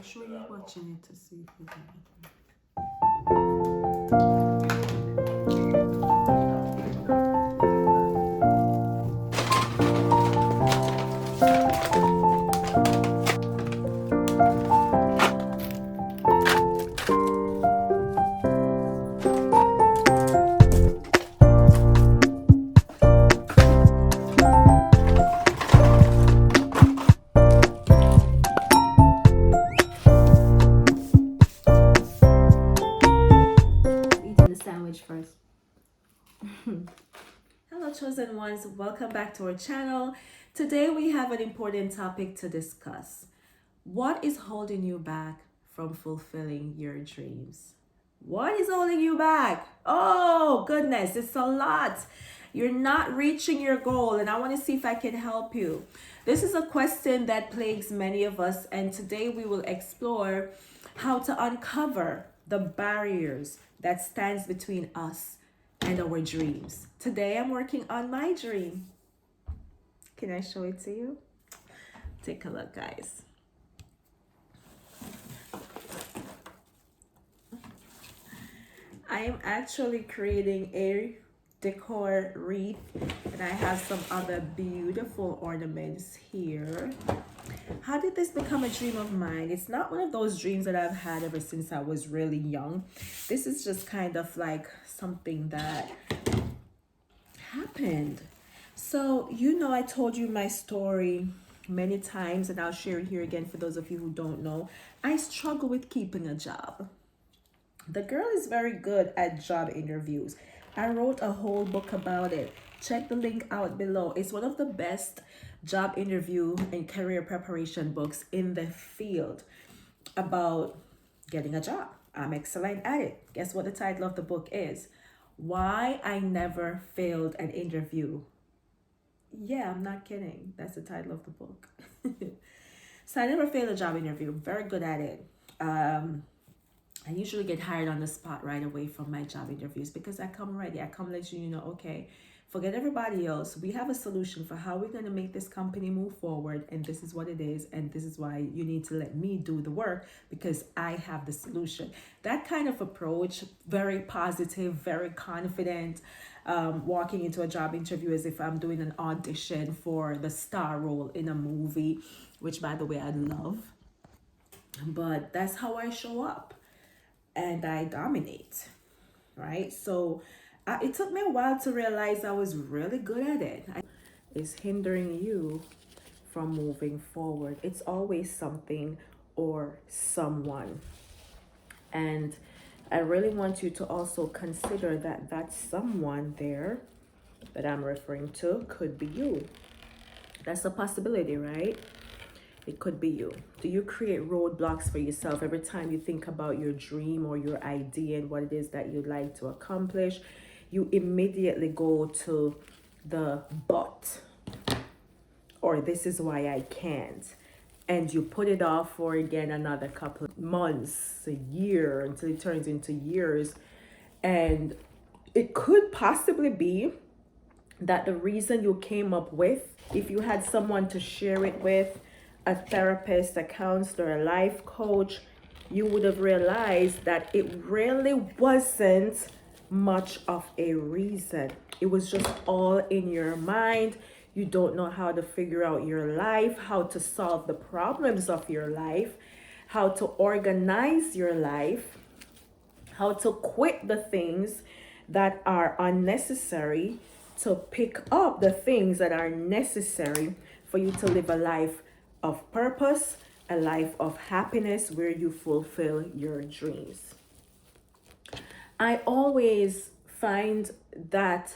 Sure you're watching it to see if you can. Eating the sandwich first. Hello, chosen ones. Welcome back to our channel. Today we have an important topic to discuss. What is holding you back from fulfilling your dreams? What is holding you back? Oh, goodness, it's a lot. You're not reaching your goal, and I want to see if I can help you. This is a question that plagues many of us, and today we will explore how to uncover the barriers that stands between us and our dreams. Today I'm working on my dream. Can I show it to you? Take a look, guys. I am actually creating a decor wreath, and I have some other beautiful ornaments here. How did this become a dream of mine? It's not one of those dreams that I've had ever since I was really young. This is just kind of like something that happened. So, I told you my story many times, and I'll share it here again for those of you who don't know. I struggle with keeping a job. The girl is very good at job interviews. I wrote a whole book about it. Check the link out below. It's one of the best job interview and career preparation books in the field about getting a job. I'm excellent at it. Guess what the title of the book is? Why I Never Failed an Interview. Yeah, I'm not kidding. That's the title of the book. So I never failed a job interview. Very good at it. I usually get hired on the spot right away from my job interviews because I come ready. I come let you know, okay, forget everybody else. We have a solution for how we're going to make this company move forward. And this is what it is. And this is why you need to let me do the work because I have the solution. That kind of approach, very positive, very confident, walking into a job interview as if I'm doing an audition for the star role in a movie, which by the way, I love. But that's how I show up and I dominate, right? So it took me a while to realize I was really good at it. Is hindering you from moving forward. It's always something or someone. And I really want you to also consider that that someone there that I'm referring to could be you. That's a possibility, right? It could be you. Do you create roadblocks for yourself every time you think about your dream or your idea and what it is that you'd like to accomplish? You immediately go to the but, or this is why I can't. And you put it off for again another couple of months, a year, until it turns into years. And it could possibly be that the reason you came up with, if you had someone to share it with, a therapist, a counselor, a life coach, you would have realized that it really wasn't much of a reason. It was just all in your mind. You don't know how to figure out your life, how to solve the problems of your life, how to organize your life, how to quit the things that are unnecessary to pick up the things that are necessary for you to live a life of purpose, a life of happiness where you fulfill your dreams. I always find that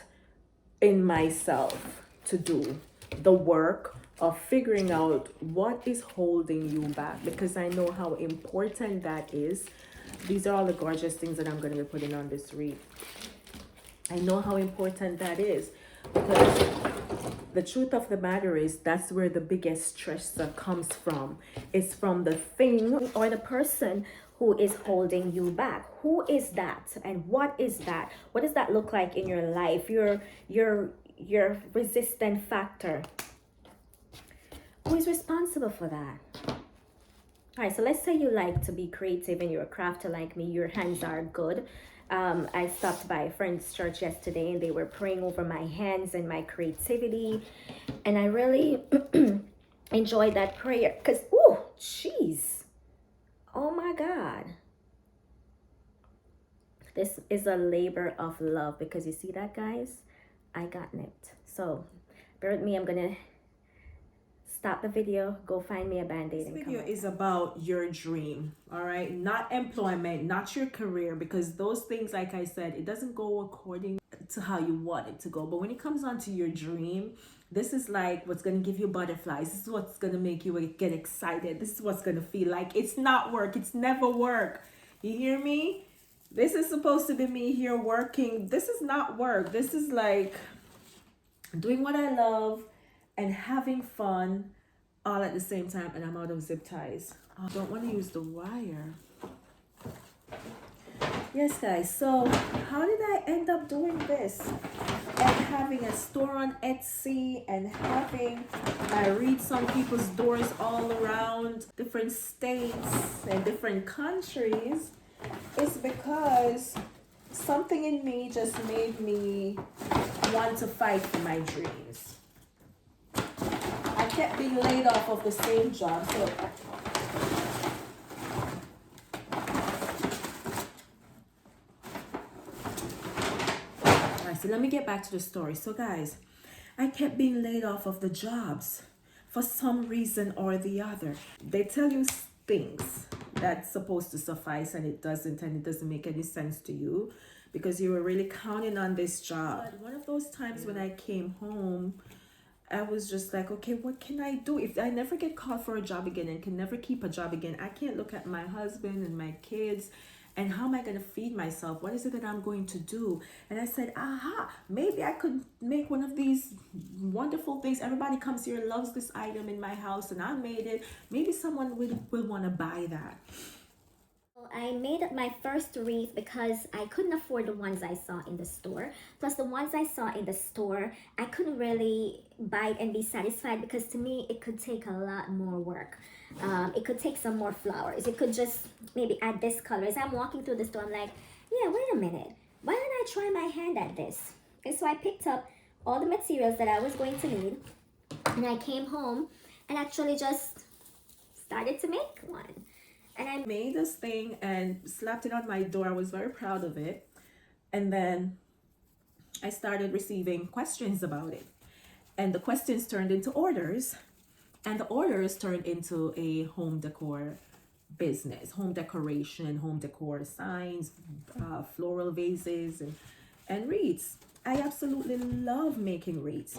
in myself to do the work of figuring out what is holding you back because I know how important that is. These are all the gorgeous things that I'm going to be putting on this wreath. I know how important that is because the truth of the matter is that's where the biggest stress comes from. It's from the thing or the person who is holding you back. Who is that and what is that? What does that look like in your life? Your resistant factor. Who is responsible for that? All right, so let's say you like to be creative and you're a crafter like me, your hands are good. I stopped by a friend's church yesterday and they were praying over my hands and my creativity. And I really enjoyed that prayer because, oh, jeez. Oh my God. This is a labor of love because you see that, guys? I got nipped. So bear with me. I'm going to stop the video, go find me a band-aid and This come video right is back. about your dream, all right? Not employment, not your career, because those things, like I said, it doesn't go according to how you want it to go. But when it comes on to your dream, this is like what's going to give you butterflies. This is what's going to make you get excited. This is what's going to feel like it's not work. It's never work. You hear me? This is supposed to be me here working. This is not work. This is like doing what I love and having fun all at the same time. And I'm out of zip ties. I don't want to use the wire. Yes, guys. So how did I end up doing this and having a store on Etsy and having I read some people's doors all around different states and different countries? Is because something in me just made me want to fight for my dreams. I kept being laid off of the same job. So alright, so let me get back to the story. So guys, I kept being laid off of the jobs for some reason or the other. They tell you things that's supposed to suffice and it doesn't make any sense to you because you were really counting on this job. But one of those times when I came home, I was just like, okay, what can I do? If I never get called for a job again and can never keep a job again, I can't look at my husband and my kids and how am I going to feed myself? What is it that I'm going to do? And I said, aha, maybe I could make one of these wonderful things. Everybody comes here and loves this item in my house and I made it. Maybe someone will want to buy that. I made my first wreath because I couldn't afford the ones I saw in the store. Plus, the ones I saw in the store, I couldn't really buy it and be satisfied because to me, it could take a lot more work. It could take some more flowers. It could just maybe add this color. As I'm walking through the store, I'm like, yeah, wait a minute. Why don't I try my hand at this? And so I picked up all the materials that I was going to need and I came home and actually just started to make one. And I made this thing and slapped it on my door. I was very proud of it. And then I started receiving questions about it. And the questions turned into orders. And the orders turned into a home decor business, home decoration, home decor signs, floral vases, and wreaths. I absolutely love making wreaths.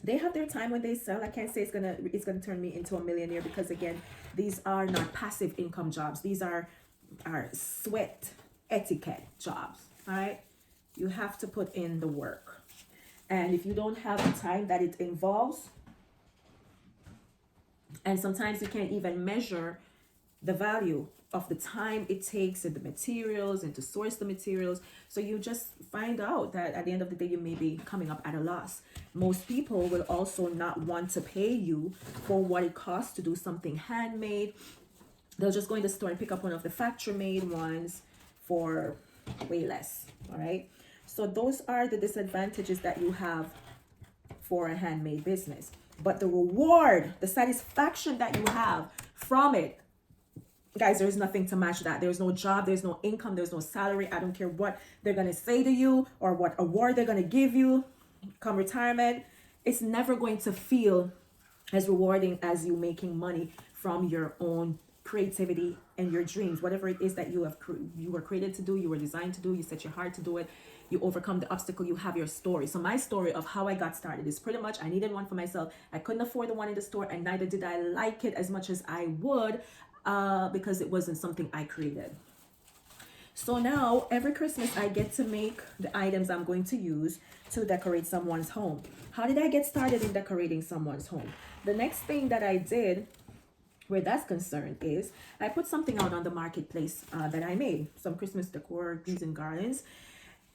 They have their time when they sell. I can't say it's gonna turn me into a millionaire because again, these are not passive income jobs. These are sweat etiquette jobs. All right, you have to put in the work, and if you don't have the time that it involves, and sometimes you can't even measure the value of the time it takes and the materials and to source the materials. So you just find out that at the end of the day, you may be coming up at a loss. Most people will also not want to pay you for what it costs to do something handmade. They'll just go in the store and pick up one of the factory made ones for way less. All right. So those are the disadvantages that you have for a handmade business. But the reward, the satisfaction that you have from it, guys, there's nothing to match that. There's no job, there's no income, there's no salary. I don't care what they're going to say to you or what award they're going to give you come retirement. It's never going to feel as rewarding as you making money from your own creativity and your dreams. Whatever it is that you were created to do, you were designed to do, you set your heart to do it, you overcome the obstacle, you have your story. So my story of how I got started is pretty much I needed one for myself. I couldn't afford the one in the store and neither did I like it as much as I would because it wasn't something I created. So now every Christmas I get to make the items I'm going to use to decorate someone's home. How did I get started in decorating someone's home? The next thing that I did where that's concerned is I put something out on the marketplace that I made, some Christmas decor, trees and garlands,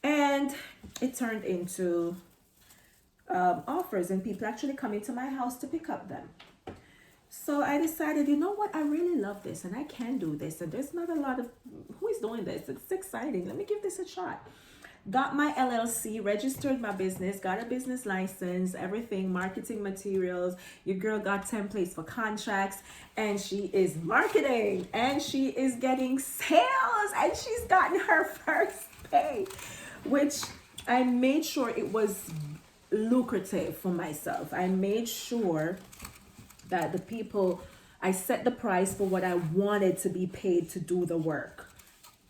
and it turned into offers and people actually come into my house to pick up them. So I decided, you know what, I really love this and I can do this. And there's not a lot of who is doing this. It's exciting. Let me give this a shot. Got my LLC, registered my business, got a business license, everything, marketing materials. Your girl got templates for contracts, and she is marketing, and she is getting sales, and she's gotten her first pay, which I made sure it was lucrative for myself. I made sure that the people, I set the price for what I wanted to be paid to do the work.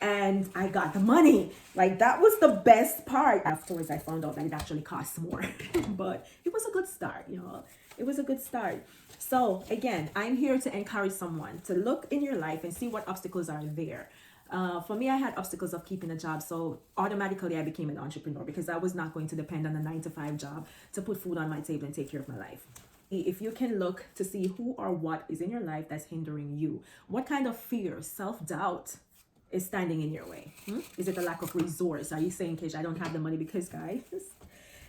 And I got the money. Like, that was the best part. Afterwards, I found out that it actually costs more. But it was a good start, you know. It was a good start. So, again, I'm here to encourage someone to look in your life and see what obstacles are there. For me, I had obstacles of keeping a job. So, automatically, I became an entrepreneur because I was not going to depend on a 9-to-5 job to put food on my table and take care of my life. If you can look to see who or what is in your life that's hindering you, what kind of fear, self-doubt, is standing in your way? Is it a lack of resource? Are you saying, Kish, I don't have the money? Because guys,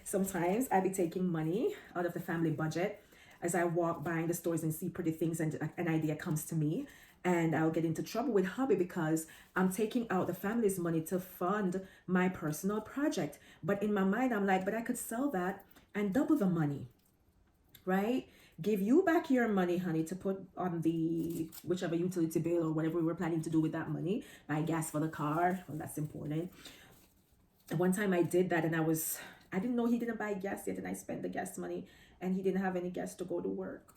sometimes I be taking money out of the family budget as I walk by in the stores and see pretty things, and an idea comes to me, and I'll get into trouble with hubby because I'm taking out the family's money to fund my personal project. But in my mind, I'm like, but I could sell that and double the money, right? Give you back your money, honey, to put on the whichever utility bill or whatever we were planning to do with that money. Buy gas for the car. Well, that's important. And one time I did that, and I didn't know he didn't buy gas yet, and I spent the gas money, and he didn't have any gas to go to work.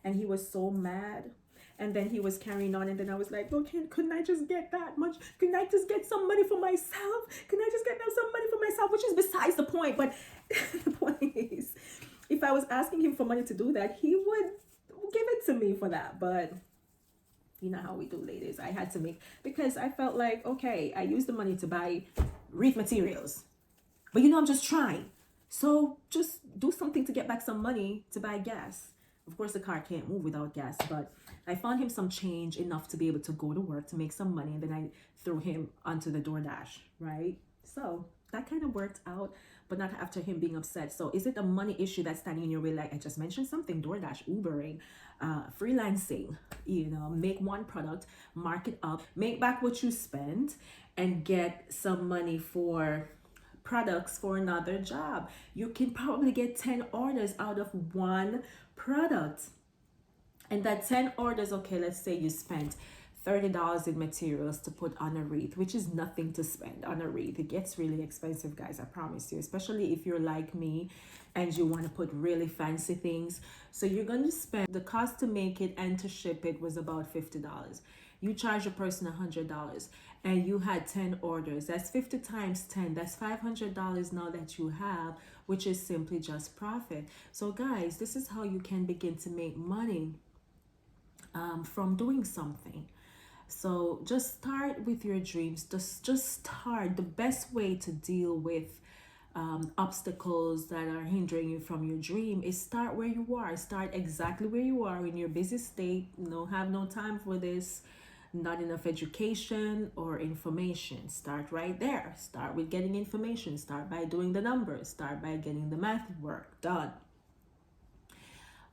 And he was so mad. And then he was carrying on, and then I was like, okay, couldn't I just get that much? Couldn't I just get some money for myself? Couldn't I just get some money for myself? Which is besides the point. But the point is, if I was asking him for money to do that, he would give it to me for that. But you know how we do, ladies. I had to because I felt like, okay, I used the money to buy wreath materials. But I'm just trying. So just do something to get back some money to buy gas. Of course, the car can't move without gas, but I found him some change enough to be able to go to work to make some money. And then I threw him onto the DoorDash, right? So that kind of worked out, but not after him being upset. So is it a money issue that's standing in your way? Like I just mentioned something, DoorDash, Ubering, freelancing, make one product, mark it up, make back what you spent, and get some money for products for another job. You can probably get 10 orders out of one product. And that 10 orders, okay, let's say you spent $30 in materials to put on a wreath, which is nothing to spend on a wreath. It gets really expensive, guys, I promise you, especially if you're like me and you want to put really fancy things. So you're going to spend, the cost to make it and to ship it was about $50. You charge a person $100 and you had 10 orders. That's 50 times 10. That's $500 now that you have, which is simply just profit. So guys, this is how you can begin to make money from doing something. So just start with your dreams. Just start. The best way to deal with obstacles that are hindering you from your dream is start where you are. Start exactly where you are in your busy state. Have no time for this. Not enough education or information. Start right there. Start with getting information. Start by doing the numbers. Start by getting the math work done.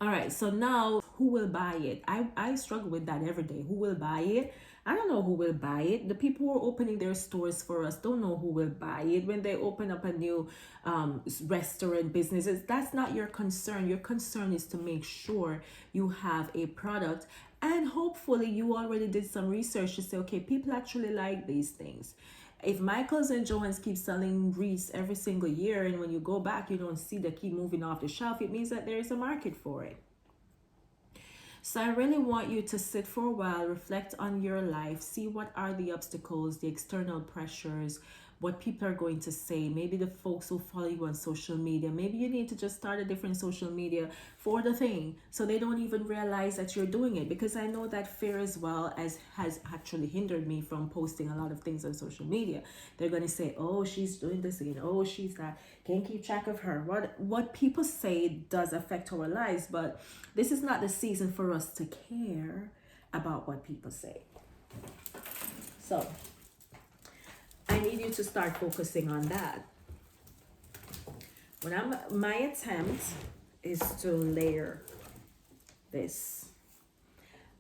All right, so now who will buy it? I struggle with that every day. Who will buy it? I don't know who will buy it. The people who are opening their stores for us don't know who will buy it. When they open up a new restaurant businesses, that's not your concern. Your concern is to make sure you have a product, and hopefully you already did some research to say, okay, people actually like these things. If Michaels and Joann's keep selling wreaths every single year, and when you go back, you don't see they keep moving off the shelf, it means that there is a market for it. So I really want you to sit for a while, reflect on your life, see what are the obstacles, the external pressures, what people are going to say, maybe the folks who follow you on social media. Maybe you need to just start a different social media for the thing so they don't even realize that you're doing it, because I know that fear as well as has actually hindered me from posting a lot of things on social media. They're going to say, oh, she's doing this again, oh, she's that, can't keep track of her. What people say does affect our lives, but this is not the season for us to care about what people say. So I need you to start focusing on that. My attempt is to layer this.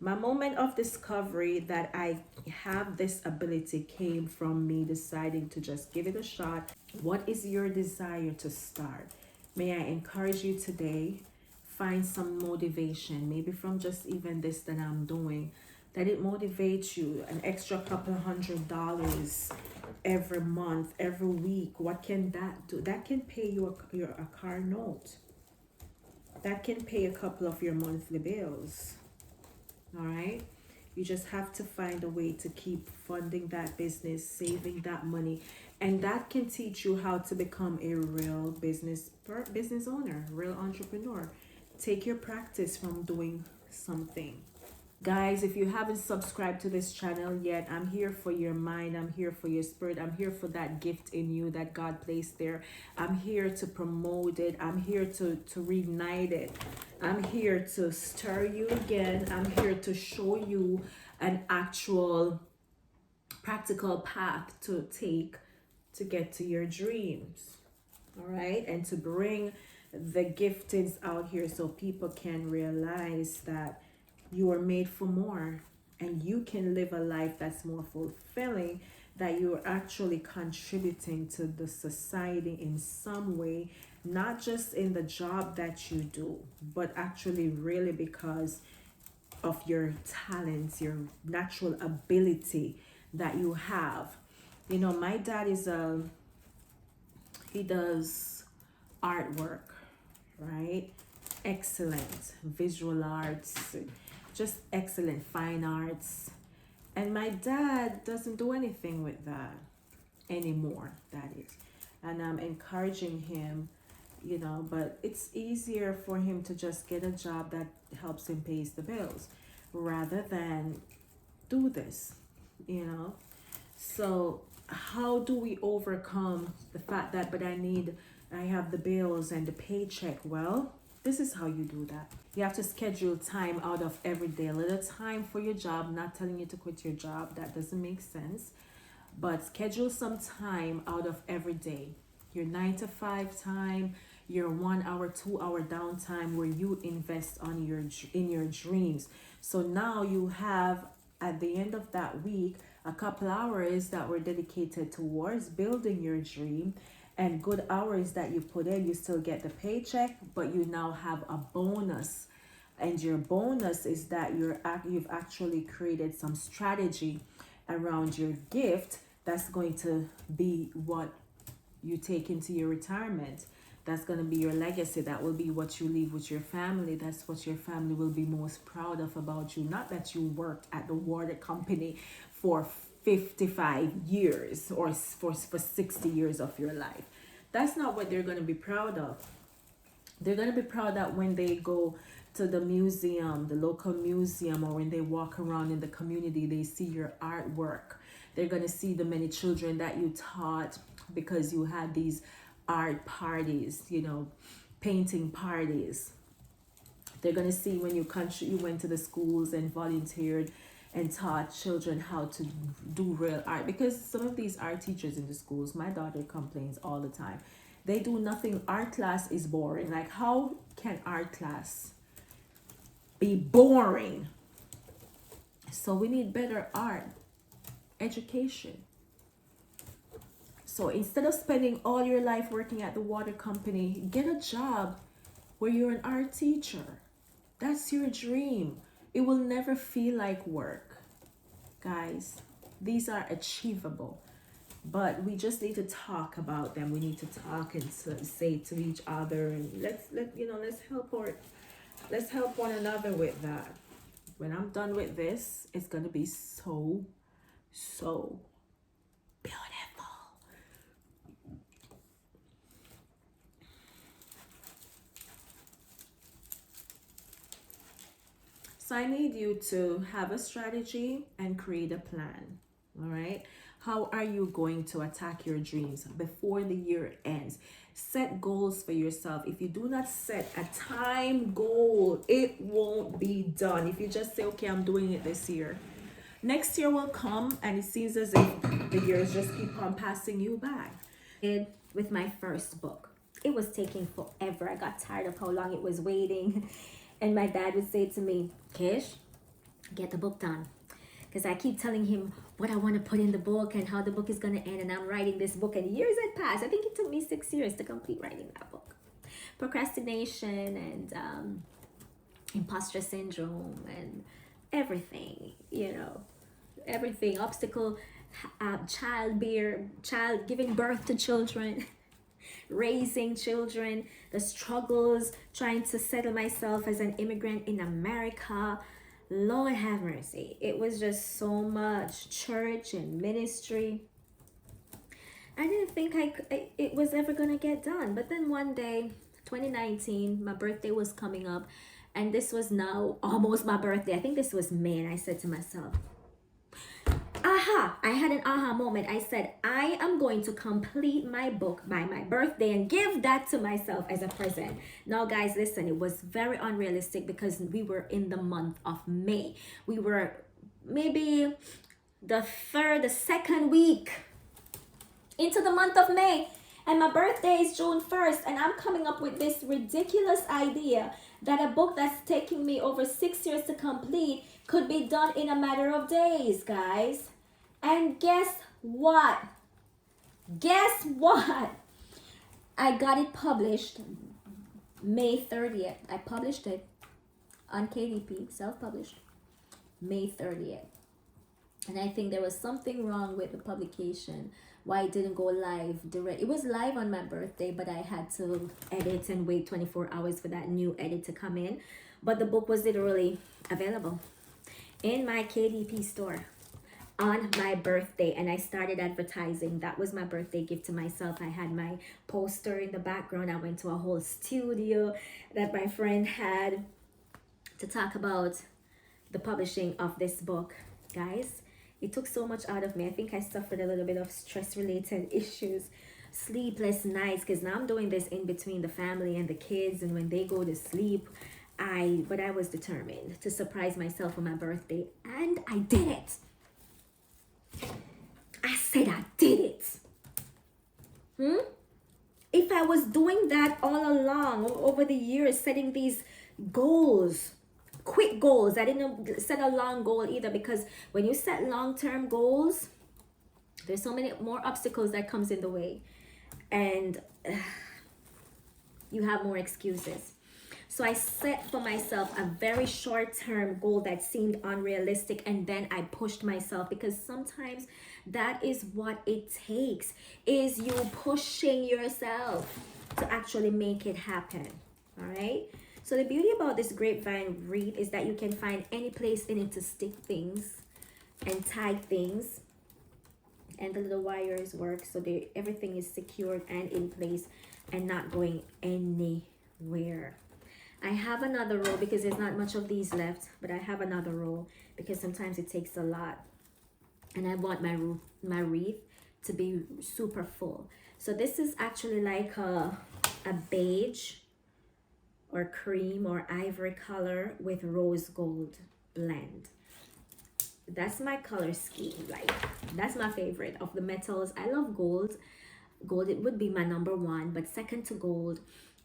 My moment of discovery that I have this ability came from me deciding to just give it a shot. What is your desire to start? May I encourage you today, find some motivation, maybe from just even this that I'm doing, that it motivates you, an extra couple $100 every month, every week. What can that do? That can pay you a car note. That can pay a couple of your monthly bills. All right, you just have to find a way to keep funding that business, saving that money, and that can teach you how to become a real business owner, real entrepreneur. Take your practice from doing something. Guys, if you haven't subscribed to this channel yet, I'm here for your mind, I'm here for your spirit, I'm here for that gift in you that God placed there. I'm here to promote it, I'm here to reignite it, I'm here to stir you again, I'm here to show you an actual practical path to take to get to your dreams. All right, and to bring the giftings out here so people can realize that you are made for more and you can live a life that's more fulfilling, that you're actually contributing to the society in some way, not just in the job that you do, but actually really because of your talents, your natural ability that you have. You know, my dad he does artwork, right? Excellent visual arts, just excellent fine arts. And my dad doesn't do anything with that anymore, that is. And I'm encouraging him, you know, but it's easier for him to just get a job that helps him pays the bills rather than do this, you know. So how do we overcome the fact that, but I have the bills and the paycheck? Well, this is how you do that. You have to schedule time out of every day, a little time for your job. Not telling you to quit your job, that doesn't make sense, but schedule some time out of every day. Your 9 to 5 time, your 1 hour, 2 hour downtime where you invest on in your dreams. So now you have, at the end of that week, a couple hours that were dedicated towards building your dream, and good hours that you put in. You still get the paycheck, but you now have a bonus, and your bonus is that you've actually created some strategy around your gift that's going to be what you take into your retirement. That's going to be your legacy. That will be what you leave with your family. That's what your family will be most proud of about you. Not that you worked at the water company for 55 years or for 60 years of your life. That's not what they're going to be proud of. They're going to be proud that when they go to the museum, the local museum, or when they walk around in the community, they see your artwork. They're going to see the many children that you taught because you had these art parties, you know, painting parties. They're going to see when you went to the schools and volunteered and taught children how to do real art, because some of these art teachers in the schools, my daughter complains all the time, they do nothing. Art class is boring. Like, how can art class be boring? So we need better art education. So instead of spending all your life working at the water company, get a job where you're an art teacher. That's your dream. It will never feel like work. Guys, these are achievable, but we just need to talk about them. We need to talk and say to each other, and let's help one another with that. When I'm done with this, it's gonna be so beautiful. So I need you to have a strategy and create a plan. All right. How are you going to attack your dreams before the year ends? Set goals for yourself. If you do not set a time goal, it won't be done. If you just say, okay, I'm doing it this year, next year will come and it seems as if the years just keep on passing you by. With my first book, it was taking forever. I got tired of how long it was waiting. And my dad would say to me, Kish, get the book done. Because I keep telling him what I want to put in the book and how the book is going to end. And I'm writing this book, and years had passed. I think it took me 6 years to complete writing that book. Procrastination and imposter syndrome and everything, everything, obstacle, child giving birth to children, raising children, the struggles, trying to settle myself as an immigrant in America. Lord have mercy. It was just so much church and ministry. I didn't think it was ever going to get done. But then one day, 2019, my birthday was coming up, and this was now almost my birthday. I think this was May, and I said to myself, I had an aha moment. I said, I am going to complete my book by my birthday and give that to myself as a present. Now, guys, listen, it was very unrealistic because we were in the month of May. We were maybe the second week into the month of May. And my birthday is June 1st. And I'm coming up with this ridiculous idea that a book that's taking me over 6 years to complete could be done in a matter of days, guys. And guess what? I got it published May 30th. I published it on KDP, self-published, May 30th. And I think there was something wrong with the publication, why it didn't go live direct. It was live on my birthday, but I had to edit and wait 24 hours for that new edit to come in. But the book was literally available in my KDP store on my birthday, and I started advertising. That was my birthday gift to myself. I had my poster in the background. I went to a whole studio that my friend had to talk about the publishing of this book. Guys, it took so much out of me. I think I suffered a little bit of stress-related issues, sleepless nights, because now I'm doing this in between the family and the kids, and when they go to sleep, but I was determined to surprise myself on my birthday, and I did it. I said I did it. If I was doing that all along, over the years, setting these goals, quick goals, I didn't set a long goal either, because when you set long-term goals, there's so many more obstacles that comes in the way, and you have more excuses. So I set for myself a very short-term goal that seemed unrealistic, and then I pushed myself, because sometimes that is what it takes, is you pushing yourself to actually make it happen. All right? So the beauty about this grapevine wreath is that you can find any place in it to stick things and tie things, and the little wires work so everything is secured and in place and not going anywhere. I have another roll because there's not much of these left, but I have another roll because sometimes it takes a lot, and I want my wreath to be super full. So this is actually like a beige or cream or ivory color with rose gold blend. That's my color scheme. Like, that's my favorite of the metals. I love gold. Gold, it would be my number one, but second to gold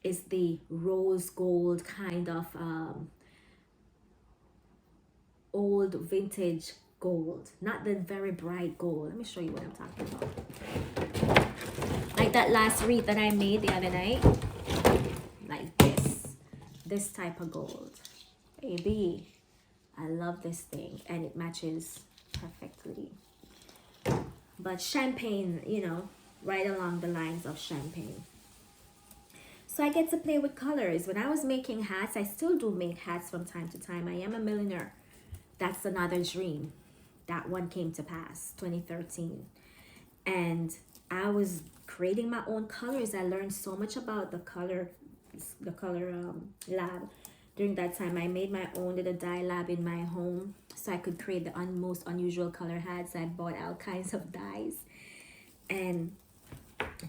is the rose gold kind of old vintage gold, not the very bright gold. Let me show you what I'm talking about. Like that last wreath that I made the other night, like this type of gold. Baby, I love this thing, and it matches perfectly. But champagne, right along the lines of champagne. So I get to play with colors. When I was making hats, I still do make hats from time to time. I am a millionaire. That's another dream. That one came to pass, 2013. And I was creating my own colors. I learned so much about the color lab. During that time, I made my own little dye lab in my home so I could create the most unusual color hats. I bought all kinds of dyes and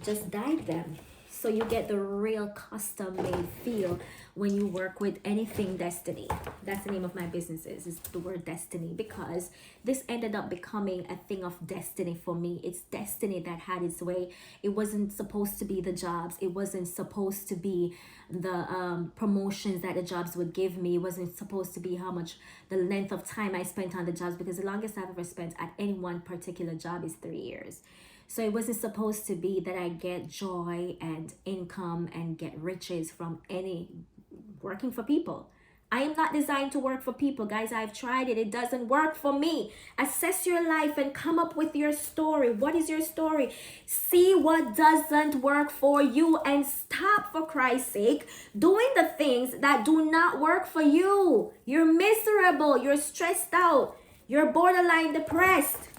just dyed them. So you get the real custom made feel when you work with anything Destiny. That's the name of my businesses, is the word Destiny, because this ended up becoming a thing of destiny for me. It's destiny that had its way. It wasn't supposed to be the jobs. It wasn't supposed to be the promotions that the jobs would give me. It wasn't supposed to be how much the length of time I spent on the jobs, because the longest I've ever spent at any one particular job is 3 years. So it wasn't supposed to be that I get joy and income and get riches from any working for people. I am not designed to work for people, guys. I've tried it. It doesn't work for me. Assess your life and come up with your story. What is your story? See what doesn't work for you and stop, for Christ's sake, doing the things that do not work for you. You're miserable. You're stressed out. You're borderline depressed.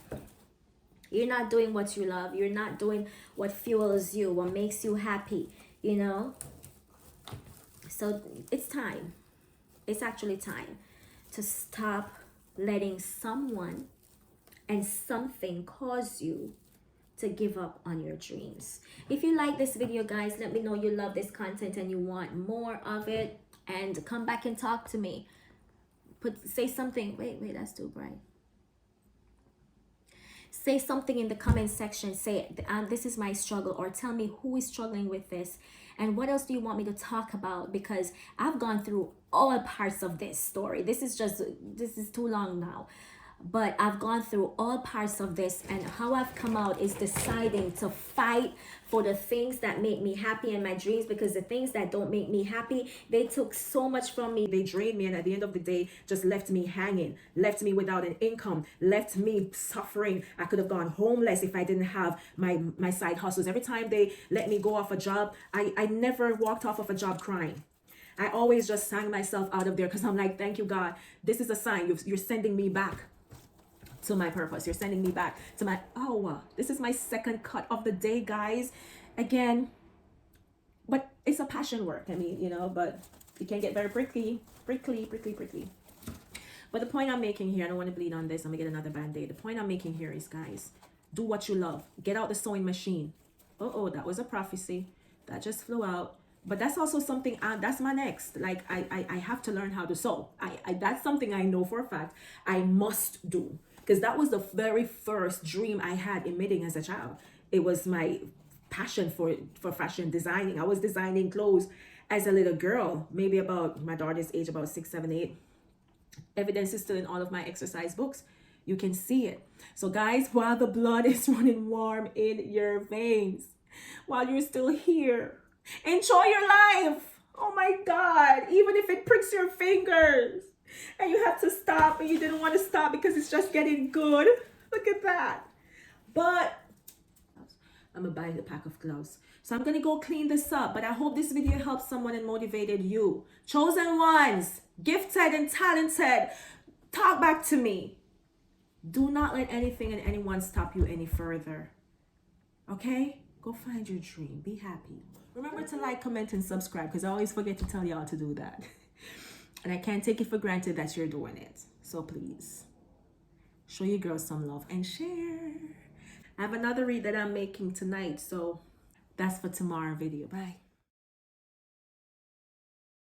You're not doing what you love. You're not doing what fuels you, what makes you happy, you know? So it's time. It's actually time to stop letting someone and something cause you to give up on your dreams. If you like this video, guys, let me know you love this content and you want more of it, and come back and talk to me. Say something. Wait, that's too bright. Say something in the comment section. Say, this is my struggle, or tell me who is struggling with this and what else do you want me to talk about, because I've gone through all parts of this story. This is too long now, but I've gone through all parts of this, and how I've come out is deciding to fight for the things that make me happy and my dreams, because the things that don't make me happy, they took so much from me. They drained me, and at the end of the day just left me hanging, left me without an income, left me suffering. I could have gone homeless if I didn't have my side hustles. Every time they let me go off a job, I never walked off of a job crying. I always just sang myself out of there, because I'm like, thank you, God. This is a sign. You're sending me back to my purpose. You're sending me back to my, this is my second cut of the day, guys. Again, but it's a passion work. I mean, you know, but it can get very prickly. But the point I'm making here, I don't want to bleed on this. I'm gonna get another band-aid. The point I'm making here is, guys, do what you love. Get out the sewing machine. That was a prophecy that just flew out. But that's also something, that's my next. Like, I have to learn how to sew. That's something I know for a fact I must do. Because that was the very first dream I had emitting as a child. It was my passion for fashion designing. I was designing clothes as a little girl, maybe about my daughter's age, about 6, 7, 8. Evidence is still in all of my exercise books. You can see it. So guys, while the blood is running warm in your veins, while you're still here, enjoy your life. Oh my God, even if it pricks your fingers and you have to stop and you didn't want to stop because it's just getting good. Look at that. But I'm gonna buy a pack of gloves. So I'm gonna go clean this up, but I hope this video helped someone and motivated you. Chosen ones, gifted and talented, talk back to me. Do not let anything and anyone stop you any further. Okay? Go find your dream. Be happy. Remember to like, comment, and subscribe, because I always forget to tell y'all to do that. And I can't take it for granted that you're doing it. So please, show your girls some love and share. I have another read that I'm making tonight, so that's for tomorrow video. Bye.